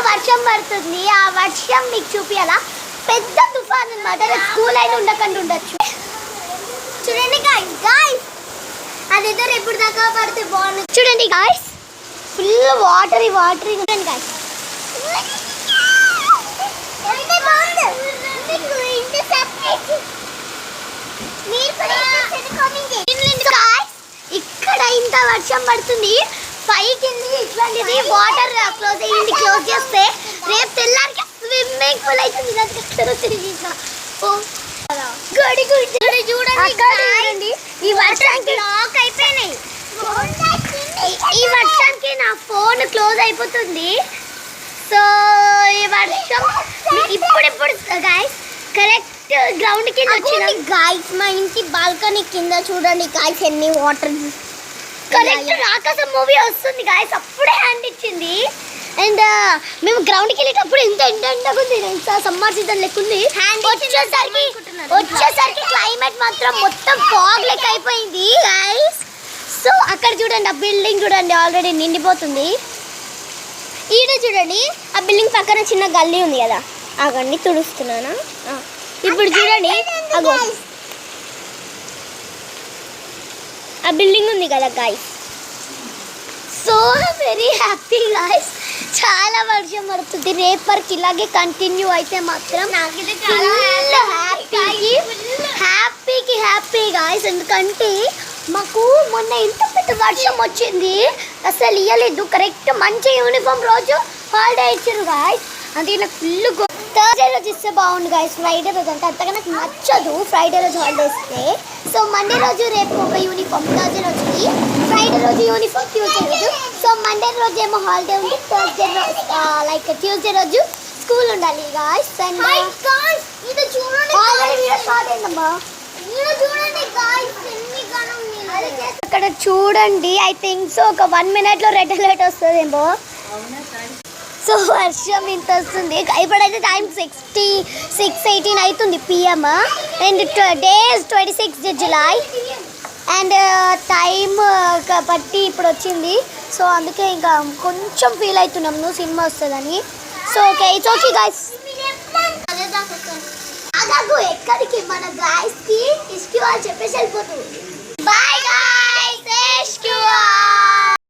వర్షం పడుతుంది. ఆ వర్షం మీకు చూపియాలా, పెద్ద తుఫాన్ అనమాట. స్కూల్ అయినా ఉండకుండా ఉండొచ్చు. చూడండి గాయ్స్, అదేదో ఎప్పుడు దాకా పడితే బాగుంది. చూడండి గాయ్స్, ఫుల్ వాటర్ చూడండి గాయ్స్. ఇక్కడ ఇంత వర్షం పడుతుంది, పైకి ఇట్లాంటిది వాటర్ క్లోజ్ చేస్తే రేపు తెల్లారికి స్విమ్మింగ్ పూల్ అవుతుంది. చూడండి, ఈ వర్షానికి లాక్ అయిపోయినాయి. ఈ వర్షానికి నా ఫోన్ క్లోజ్ అయిపోతుంది. సో ఈ వర్షం ఇప్పుడు గాయ్స్ కరెక్ట్ గ్రౌండ్ కింద వచ్చింది. గాయ్స్ మా ఇంటి బాల్కనీ కింద చూడండి గాయ్స్ ఎన్ని వాటర్. కరెక్ట్ రాకాసం మూవీ వస్తుంది గాయ్స్, అప్పుడే హ్యాండ్ ఇచ్చింది. అండ్ మేము గ్రౌండ్కి వెళ్ళేటప్పుడు ఎంత ఎండగుంది, సమ్మర్ సీజన్ లెక్కుంది. వచ్చేసరికి క్లైమేట్ మాత్రం మొత్తం ఫాగ్ లెక్క అయిపోయింది గాయ్స్. సో అక్కడ చూడండి, ఆ బిల్డింగ్ చూడండి ఆల్రెడీ నిండిపోతుంది. ఈడ చూడండి, ఆ బిల్డింగ్ పక్కన చిన్న గల్లీ ఉంది కదా, అగండి తుడుస్తున్నానా. ఇప్పుడు చూడండి, అగో ఆ బిల్డింగ్ ఉంది కదా guys. So very happy guys, చాలా వర్షం పడుతుంది. రేపటికి ఇలాగే కంటిన్యూ అయితే మాత్రం హ్యాపీ గాయ్స్. ఎందుకంటే మాకు మొన్న ఎంత పెద్ద వర్షం వచ్చింది, అసలు ఇవ్వలేదు. కరెక్ట్ మంచి యూనిఫామ్ రోజు హాలిడే ఇచ్చారు గాయ్స్. అంటే నాకు ఫుల్ థర్స్డే రోజు ఇస్తే బాగుండు గాయ్స్. ఫ్రైడే రోజు అంటే అంతగా నాకు నచ్చదు ఫ్రైడే రోజు హాలిడే ఇస్తే. సో మండే రోజు రేపు ఒక యూనిఫామ్, థర్స్డే రోజుకి, ఫ్రైడే రోజు యూనిఫామ్, ట్యూస్డే రోజు. సో మండే రోజు ఏమో హాలిడే ఉంది, థర్స్డే లైక్ ట్యూస్డే రోజు స్కూల్ ఉండాలి గాయ్స్. అండ్ అక్కడ చూడండి, ఐ థింక్ సో ఒక 1 minute రెడ్ అలర్ట్ వస్తుందేమో. సో వర్షం ఇంత వస్తుంది. ఇప్పుడైతే టైం 6:18 అవుతుంది PM. And days 26 July. And time బట్టి ఇప్పుడు వచ్చింది. సో అందుకే ఇంకా కొంచెం ఫీల్ అవుతున్నాము సినిమా వస్తుందని. So okay, it's okay guys. ఎక్కడికి మన గాయస్కి ఇష్కి వాళ్ళు చెప్పేసి వెళ్ళిపోతుంది. Bye guys.